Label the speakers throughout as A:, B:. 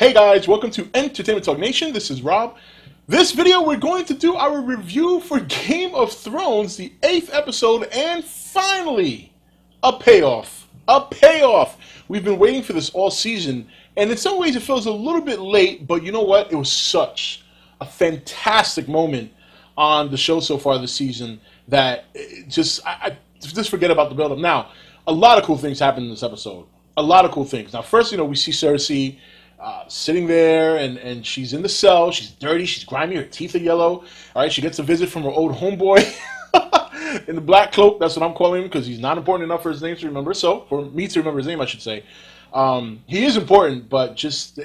A: Hey guys, welcome to Entertainment Talk Nation. This is Rob. This video we're going to do our review for Game of Thrones, the 8th episode, and finally, a payoff. A payoff! We've been waiting for this all season, and in some ways it feels a little bit late, but you know what? It was such a fantastic moment on the show so far this season that just forget about the build-up. Now, a lot of cool things happened in this episode. A lot of cool things. Now, first, we see Cersei sitting there, and she's in the cell. She's dirty. She's grimy. Her teeth are yellow. All right, she gets a visit from her old homeboy in the black cloak. That's what I'm calling him because he's not important enough for his name to remember. So, for me to remember his name, I should say. He is important, but just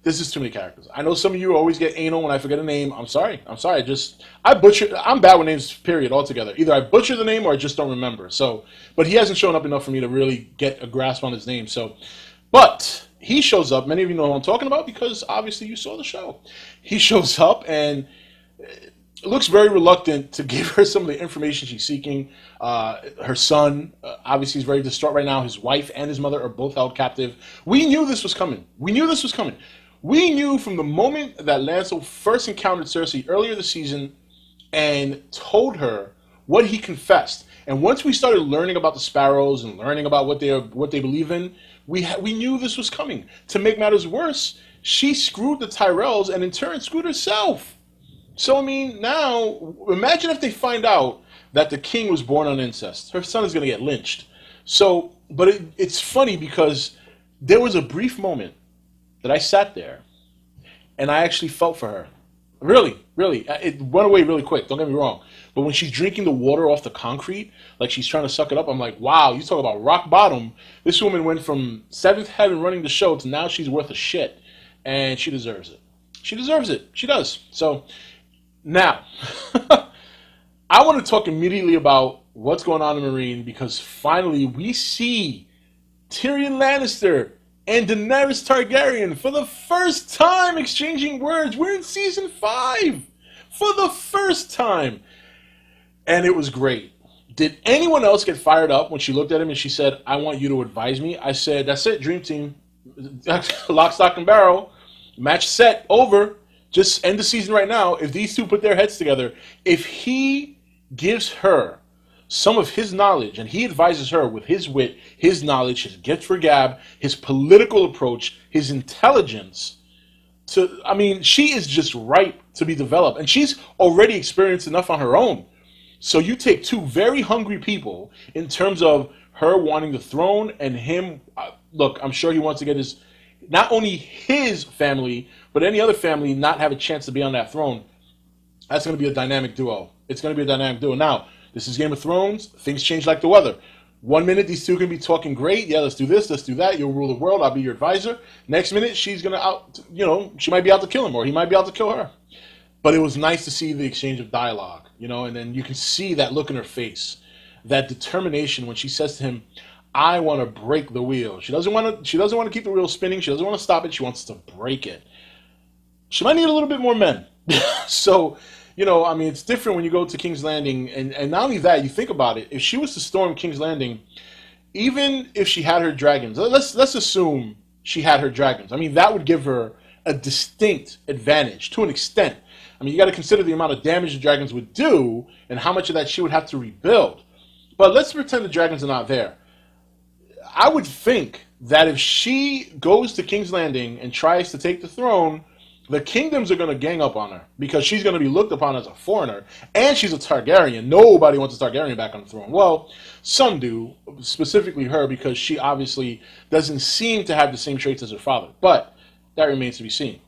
A: this is too many characters. I know some of you always get anal when I forget a name. I'm sorry. I'm bad with names, period, altogether. Either I butcher the name or I just don't remember. So, but he hasn't shown up enough for me to really get a grasp on his name. So, but he shows up. Many of you know who I'm talking about because obviously you saw the show. He shows up and looks very reluctant to give her some of the information she's seeking. Her son, obviously, is very distraught right now. His wife and his mother are both held captive. We knew this was coming. We knew from the moment that Lancel first encountered Cersei earlier this season and told her what he confessed. And once we started learning about the Sparrows and learning about what they believe in, we knew this was coming. To make matters worse, she screwed the Tyrells and in turn screwed herself. So, now, imagine if they find out that the king was born on incest. Her son is going to get lynched. So, but it's funny because there was a brief moment that I sat there and I actually felt for her. Really. It went away really quick, don't get me wrong. But when she's drinking the water off the concrete, like she's trying to suck it up, I'm like, wow, you talk about rock bottom. This woman went from seventh heaven running the show to now she's worth a shit. And she deserves it. She deserves it. She does. So, now, I want to talk immediately about what's going on in Marine because finally we see Tyrion Lannister and Daenerys Targaryen for the first time exchanging words. We're in season 5 for the first time. And it was great. Did anyone else get fired up when she looked at him and she said, I want you to advise me? I said, that's it, Dream Team. Lock, stock, and barrel. Match set, over. Just end the season right now. If these two put their heads together, if he gives her some of his knowledge, and he advises her with his wit, his knowledge, his gift for gab, his political approach, his intelligence, she is just ripe to be developed. And she's already experienced enough on her own. So you take two very hungry people in terms of her wanting the throne and him, look, I'm sure he wants to get not only his family, but any other family not have a chance to be on that throne. That's going to be a dynamic duo. It's going to be a dynamic duo. Now, this is Game of Thrones. Things change like the weather. 1 minute, these two can be talking great. Yeah, let's do this, let's do that. You'll rule the world. I'll be your advisor. Next minute, she's going to she might be out to kill him or he might be out to kill her. But it was nice to see the exchange of dialogue, and then you can see that look in her face, that determination when she says to him, I want to break the wheel. She doesn't want to keep the wheel spinning. She doesn't want to stop it. She wants to break it. She might need a little bit more men. So, it's different when you go to King's Landing. And not only that, you think about it. If she was to storm King's Landing, even if she had her dragons, let's assume she had her dragons. That would give her a distinct advantage to an extent. You got to consider the amount of damage the dragons would do and how much of that she would have to rebuild. But let's pretend the dragons are not there. I would think that if she goes to King's Landing and tries to take the throne, the kingdoms are going to gang up on her because she's going to be looked upon as a foreigner, and she's a Targaryen. Nobody wants a Targaryen back on the throne. Well, some do, specifically her, because she obviously doesn't seem to have the same traits as her father. But that remains to be seen.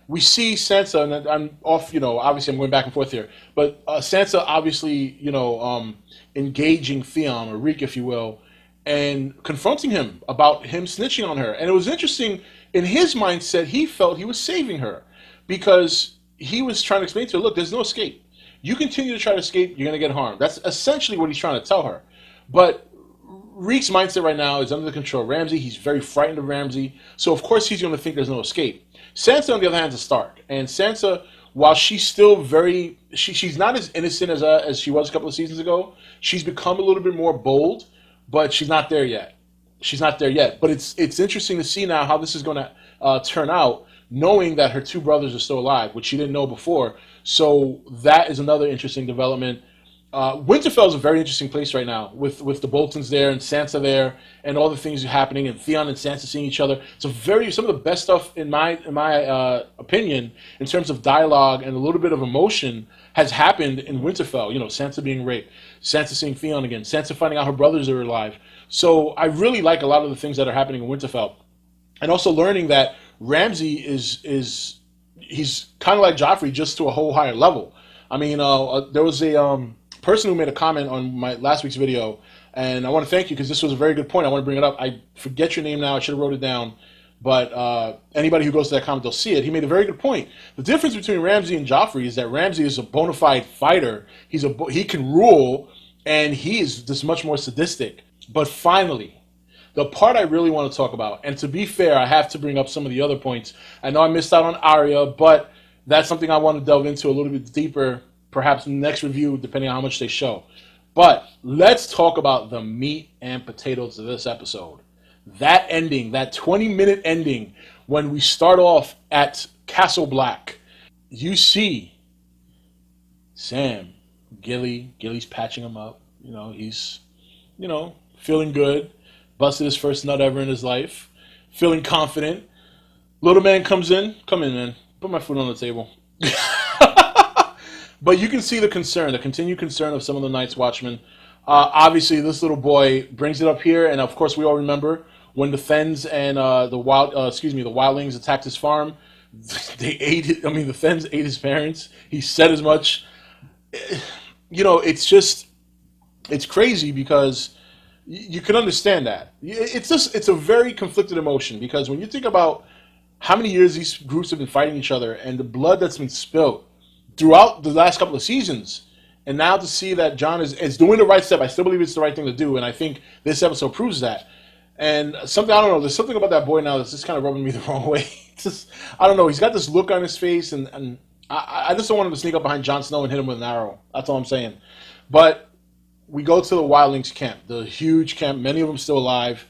A: We see Sansa, and I'm off, obviously I'm going back and forth here, but Sansa obviously, engaging Theon, or Reek, if you will, and confronting him about him snitching on her. And it was interesting, in his mindset, he felt he was saving her because he was trying to explain to her, look, there's no escape. You continue to try to escape, you're going to get harmed. That's essentially what he's trying to tell her. But Reek's mindset right now is under the control of Ramsay. He's very frightened of Ramsay. So, of course, he's going to think there's no escape. Sansa, on the other hand, is a Stark. And Sansa, while she's still she's not as innocent as she was a couple of seasons ago. She's become a little bit more bold, but she's not there yet. But it's interesting to see now how this is going to turn out knowing that her two brothers are still alive, which she didn't know before. So that is another interesting development. Winterfell is a very interesting place right now with the Boltons there and Sansa there and all the things happening and Theon and Sansa seeing each other. It's some of the best stuff in my opinion in terms of dialogue and a little bit of emotion has happened in Winterfell. You know, Sansa being raped, Sansa seeing Theon again, Sansa finding out her brothers are alive. So I really like a lot of the things that are happening in Winterfell, and also learning that Ramsay he's kind of like Joffrey, just to a whole higher level. I mean, there was a person who made a comment on my last week's video, and I want to thank you because this was a very good point. I want to bring it up. I forget your name now. I should have wrote it down. But anybody who goes to that comment, they'll see it. He made a very good point. The difference between Ramsay and Joffrey is that Ramsay is a bona fide fighter. He can rule, and he is just much more sadistic. But finally, the part I really want to talk about, and to be fair, I have to bring up some of the other points. I know I missed out on Arya, but that's something I want to delve into a little bit deeper, perhaps in the next review, depending on how much they show. But let's talk about the meat and potatoes of this episode. That ending, that 20-minute ending, when we start off at Castle Black, you see Sam, Gilly's patching him up. You know, he's, feeling good. Busted his first nut ever in his life. Feeling confident. Little man comes in. Come in, man. Put my food on the table. But you can see the concern, the continued concern of some of the Night's Watchmen. Obviously, this little boy brings it up here, and of course, we all remember when the Fens and the Wildlings attacked his farm. They ate it. I mean, the Fens ate his parents. He said as much. It's crazy because you can understand that. It's a very conflicted emotion because when you think about how many years these groups have been fighting each other and the blood that's been spilled throughout the last couple of seasons, and now to see that Jon is doing the right step, I still believe it's the right thing to do, and I think this episode proves that. And something, I don't know, there's something about that boy now that's just kind of rubbing me the wrong way. I don't know, he's got this look on his face, and I just don't want him to sneak up behind Jon Snow and hit him with an arrow. That's all I'm saying. But we go to the Wildlings camp, the huge camp, many of them still alive,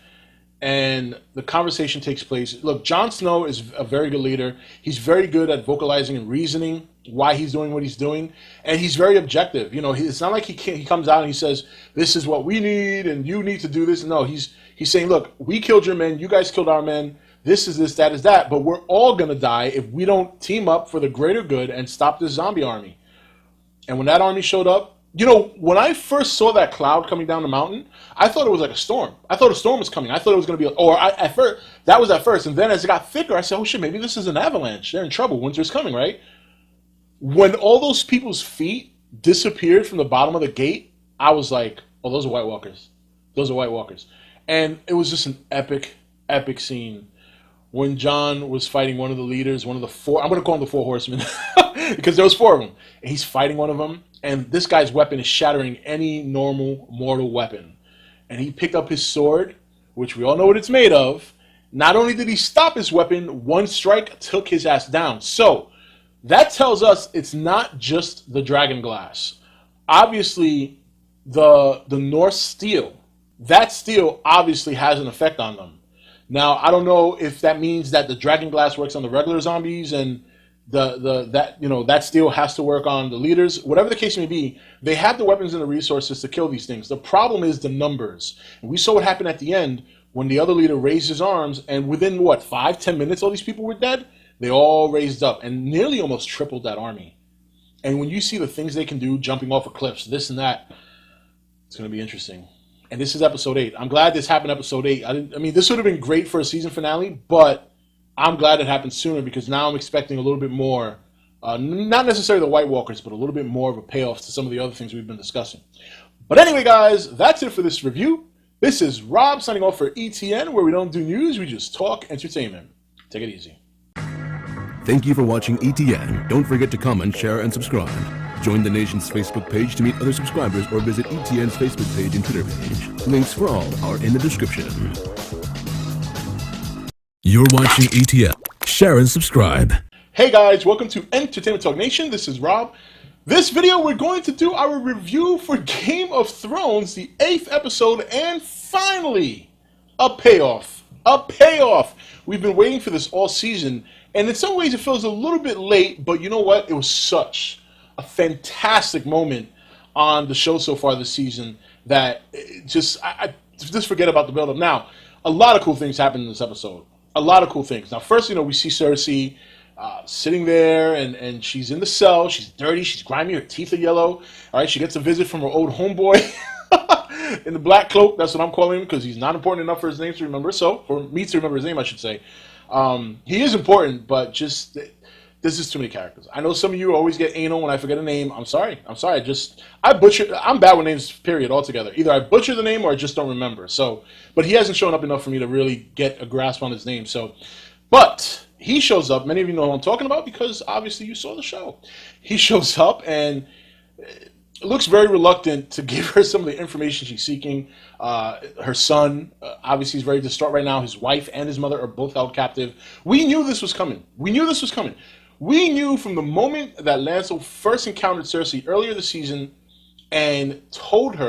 A: and the conversation takes place. Look, Jon Snow is a very good leader. He's very good at vocalizing and reasoning why he's doing what he's doing, and he's very objective. It's not like he comes out and he says, this is what we need, and you need to do this. No, he's saying, look, we killed your men, you guys killed our men, this is this, that is that, but we're all going to die if we don't team up for the greater good and stop this zombie army. And when that army showed up, when I first saw that cloud coming down the mountain, I thought it was like a storm. I thought a storm was coming. I thought it was going to be, that was at first. And then as it got thicker, I said, oh shit, maybe this is an avalanche. They're in trouble. Winter's coming, right? When all those people's feet disappeared from the bottom of the gate, I was like, oh, those are Wight Walkers. Those are Wight Walkers. And it was just an epic, epic scene when Jon was fighting one of the leaders, one of the four, I'm going to call them the four horsemen, because there was four of them. And he's fighting one of them, and this guy's weapon is shattering any normal mortal weapon. And he picked up his sword, which we all know what it's made of. Not only did he stop his weapon, one strike took his ass down. So that tells us it's not just the dragon glass. Obviously, the Norse steel, that steel obviously has an effect on them. Now, I don't know if that means that the dragon glass works on the regular zombies and that steel has to work on the leaders. Whatever the case may be, they have the weapons and the resources to kill these things. The problem is the numbers. And we saw what happened at the end when the other leader raised his arms, and within 5-10 minutes all these people were dead. They all raised up and nearly almost tripled that army. And when you see the things they can do, jumping off of cliffs, this and that, it's going to be interesting. And this is episode 8. I'm glad this happened episode 8. I mean, this would have been great for a season finale, but I'm glad it happened sooner because now I'm expecting a little bit more, not necessarily the Wight Walkers, but a little bit more of a payoff to some of the other things we've been discussing. But anyway, guys, that's it for this review. This is Rob signing off for ETN, where we don't do news, we just talk entertainment. Take it easy.
B: Thank you for watching ETN. Don't forget to comment, share, and subscribe. Join the nation's Facebook page to meet other subscribers or visit ETN's Facebook page and Twitter page. Links for all are in the description. You're watching ETN. Share and subscribe.
A: Hey guys, welcome to Entertainment Talk Nation. This is Rob. This video, we're going to do our review for Game of Thrones, the 8th episode, and finally, a payoff. A payoff! We've been waiting for this all season, And in some ways, it feels a little bit late, but you know what? It was such a fantastic moment on the show so far this season that I just forget about the build-up. Now, a lot of cool things happened in this episode. A lot of cool things. Now, first, we see Cersei sitting there, and she's in the cell. She's dirty. She's grimy. Her teeth are yellow. All right, she gets a visit from her old homeboy in the black cloak. That's what I'm calling him because he's not important enough for his name to remember. So, for me to remember his name, I should say. He is important, but just this is too many characters. I know some of you always get anal when I forget a name. I'm sorry. I butcher. I'm bad with names, period, altogether. Either I butcher the name or I just don't remember. So, but he hasn't shown up enough for me to really get a grasp on his name. So, but he shows up. Many of you know who I'm talking about because obviously you saw the show. He shows up and looks very reluctant to give her some of the information she's seeking. Her son, obviously, is very distraught right now. His wife and his mother are both held captive. We knew this was coming. We knew from the moment that Lancel first encountered Cersei earlier this season and told her